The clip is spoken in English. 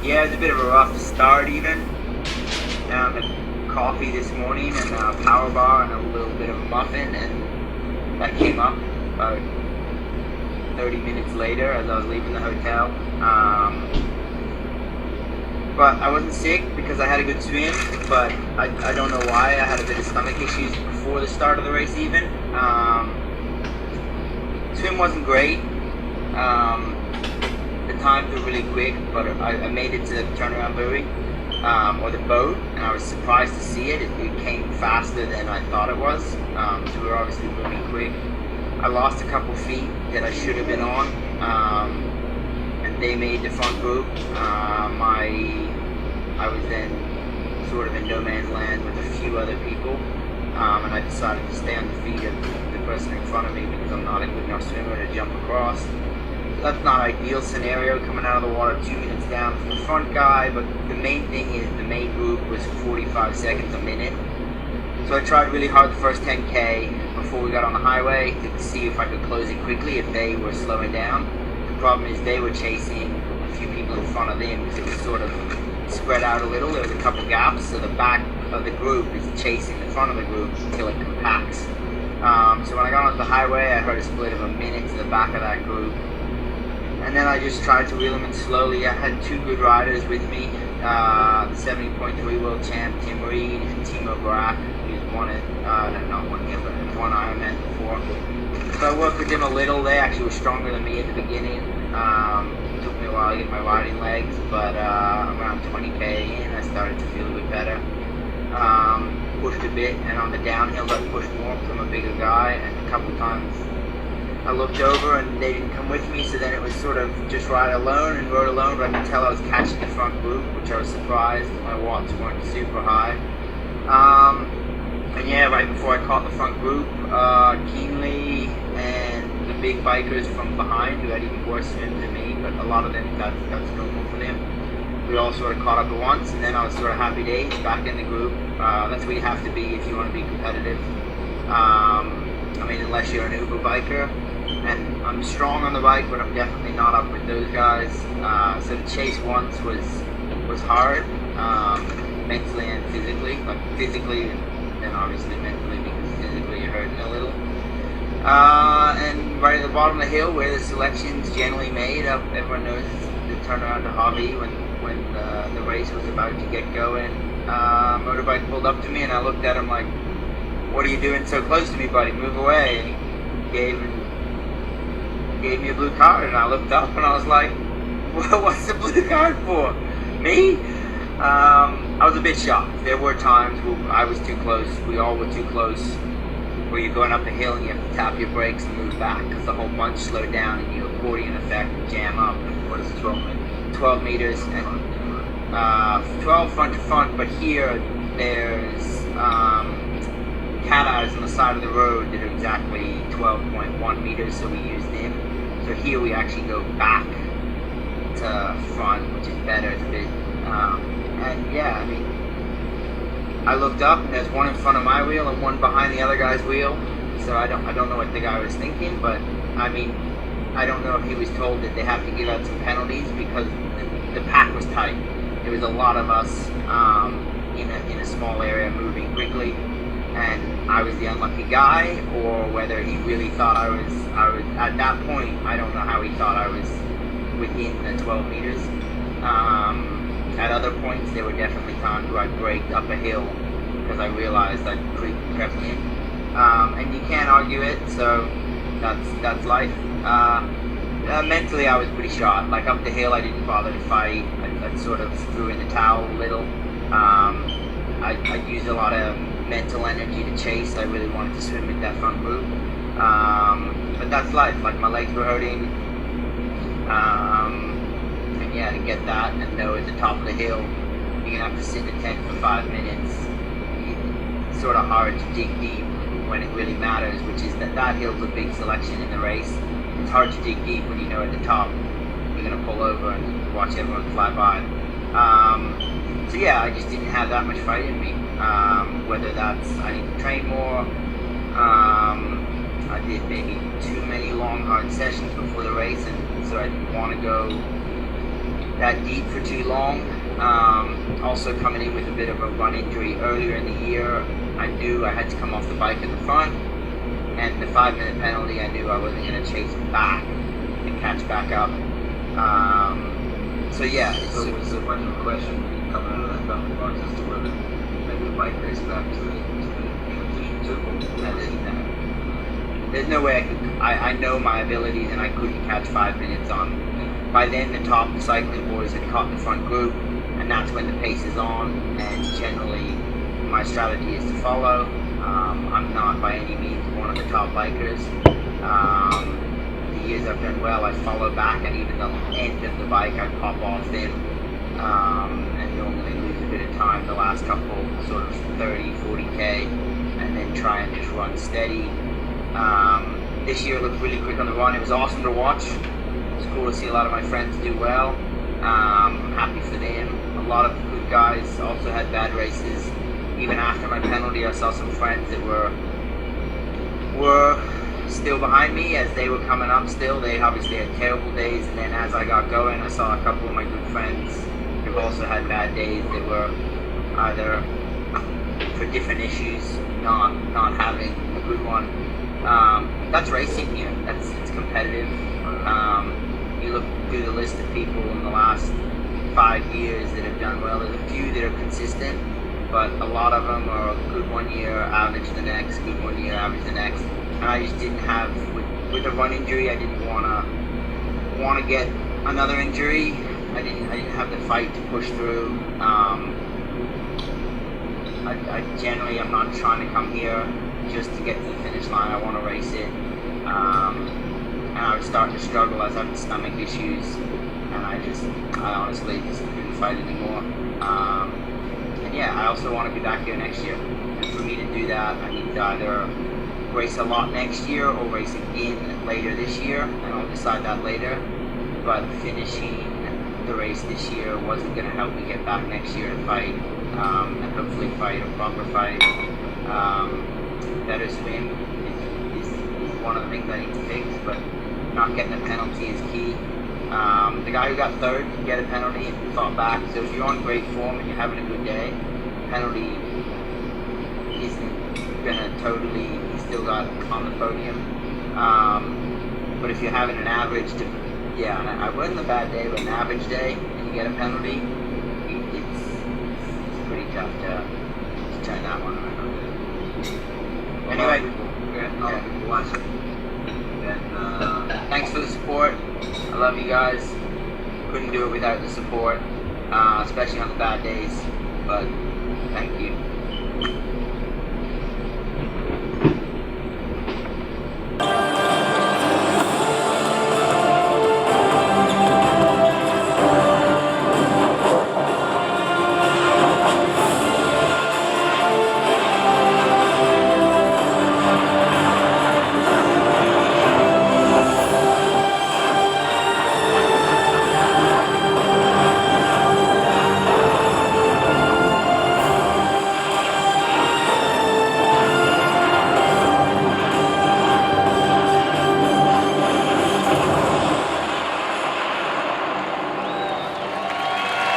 Yeah, it was a bit of a rough start even. The coffee this morning and a power bar and a little bit of a muffin, and that came up about 30 minutes later as I was leaving the hotel. But I wasn't sick because I had a good swim, but I don't know why. I had a bit of stomach issues before the start of the race even. Swim wasn't great. The times were really quick, but I made it to the turnaround buoy, or the boat, and I was surprised to see it. It came faster than I thought it was, so we were obviously moving quick. I lost a couple feet that I should have been on, and they made the front group. I was then sort of in no man's land with a few other people, and I decided to stay on the feet of the person in front of me because I'm not a good enough swimmer to jump across. That's not an ideal scenario coming out of the water 2 minutes down from the front guy, but the main thing is the main group was 45 seconds a minute. So I tried really hard the first 10K before we got on the highway to see if I could close it quickly if they were slowing down. The problem is they were chasing a few people in front of them because it was sort of spread out a little. There was a couple gaps, so the back of the group is chasing the front of the group until it compacts. So when I got onto the highway, I heard a split of a minute to the back of that group. And then I just tried to wheel them in slowly. I had two good riders with me, the 70.3 world champ Tim Reed and Timo Barak, who's won it, not one here, but one Ironman before. So I worked with them a little. They actually were stronger than me at the beginning. It took me a while to get my riding legs, but around 20K in, I started to feel a bit better. Pushed a bit, and on the downhills I pushed more because I'm a bigger guy, and a couple times I looked over and they didn't come with me, so then it was sort of just ride alone and rode alone, but I could tell I was catching the front group, which I was surprised. My watts weren't super high. And yeah, right before I caught the front group, Keenly and the big bikers from behind, who had even worse swims than me, but a lot of them, that's normal for them. We all sort of caught up at once, and then I was sort of happy days, back in the group. That's where you have to be if you want to be competitive. I mean, unless you're an Uber biker. And I'm strong on the bike, but I'm definitely not up with those guys. So the chase once was hard, mentally and physically. Like physically, and then obviously mentally, because physically you're hurting a little. And right at the bottom of the hill, where the selection's generally made, everyone knows the turnaround to Hobby when the race was about to get going. Motorbike pulled up to me, and I looked at him like, "What are you doing so close to me, buddy? Move away!" And he gave me a blue card, and I looked up and I was like, well, what's the blue card for? Me? I was a bit shocked. There were times where I was too close, we all were too close, where you're going up a hill and you have to tap your brakes and move back because the whole bunch slowed down and you accordion effect and jam up. What is it, 12 meters, and 12 front to front, but here there's cat eyes on the side of the road that are exactly 12.1 meters, so we use them. So here we actually go back to front, which is better. It's a bit, and yeah, I mean, I looked up and there's one in front of my wheel and one behind the other guy's wheel. So I don't know what the guy was thinking, but I mean, I don't know if he was told that they have to give out some penalties because the pack was tight. There was a lot of us in a small area moving quickly. And I was the unlucky guy, or whether he really thought I was at that point, I don't know how he thought I was within the 12 meters. At other points, there were definitely times where I braked up a hill because I realized I'd crept in. And you can't argue it, so that's life. Mentally, I was pretty shot. Like up the hill, I didn't bother to fight. I sort of threw in the towel a little. I used a lot of mental energy to chase. I really wanted to swim with that front group. But that's life. Like my legs were hurting. And yeah, to get that and know at the top of the hill, you're gonna have to sit in the tent for 5 minutes. It's sort of hard to dig deep when it really matters, which is that hill's a big selection in the race. It's hard to dig deep when you know at the top you're gonna pull over and watch everyone fly by. So yeah, I just didn't have that much fight in me. Whether that's I need to train more, I did maybe too many long hard sessions before the race, and so I didn't want to go that deep for too long. Also coming in with a bit of a run injury earlier in the year, I knew I had to come off the bike at the front, and the 5-minute penalty, I knew I wasn't going to chase back and catch back up. So yeah, So it was a bunch of question coming out of that penalty box as to whether maybe the bike race back to the transition too. There's no way I know my abilities, and I couldn't catch 5 minutes on. By then, the top cycling boys had caught the front group, and that's when the pace is on, and generally my strategy is to follow. I'm not by any means one of the top bikers. The years I've done well, I follow back, and even the end of the bike I pop off then, and normally lose a bit of time the last couple, sort of 30, 40k, and then try and just run steady. This year it looked really quick on the run. It was awesome to watch. It's cool to see a lot of my friends do well. I'm happy for them. A lot of good guys also had bad races. Even after my penalty, I saw some friends that were still behind me as they were coming up still. They obviously had terrible days, and then as I got going, I saw a couple of my good friends who've also had bad days. They were either for different issues, not having a good one. That's racing, you know, it's competitive. You look through the list of people in the last 5 years that have done well. There's a few that are consistent, but a lot of them are good 1 year, average the next, good 1 year, average the next. And I just didn't have, with a run injury, I didn't want to get another injury. I didn't have the fight to push through. I generally am not trying to come here just to get to the finish line. I want to race it. And I was starting to struggle. I was having stomach issues, and I honestly just couldn't fight anymore. And yeah, I also want to be back here next year. And for me to do that, I need to either race a lot next year or race again later this year, and I'll decide that later. But finishing the race this year wasn't going to help me get back next year to fight, and hopefully fight a proper fight. Better swim is one of the things I need to fix, but not getting a penalty is key. The guy who got third can get a penalty if he fought back. So if you're on great form and you're having a good day, penalty isn't gonna totally, he still got on the podium. But if you're having an average, I wasn't a bad day, but an average day and you get a penalty, it's pretty tough to turn that one around. Anyway, thanks for the support. I love you guys. Couldn't do it without the support, especially on the bad days. But thank you.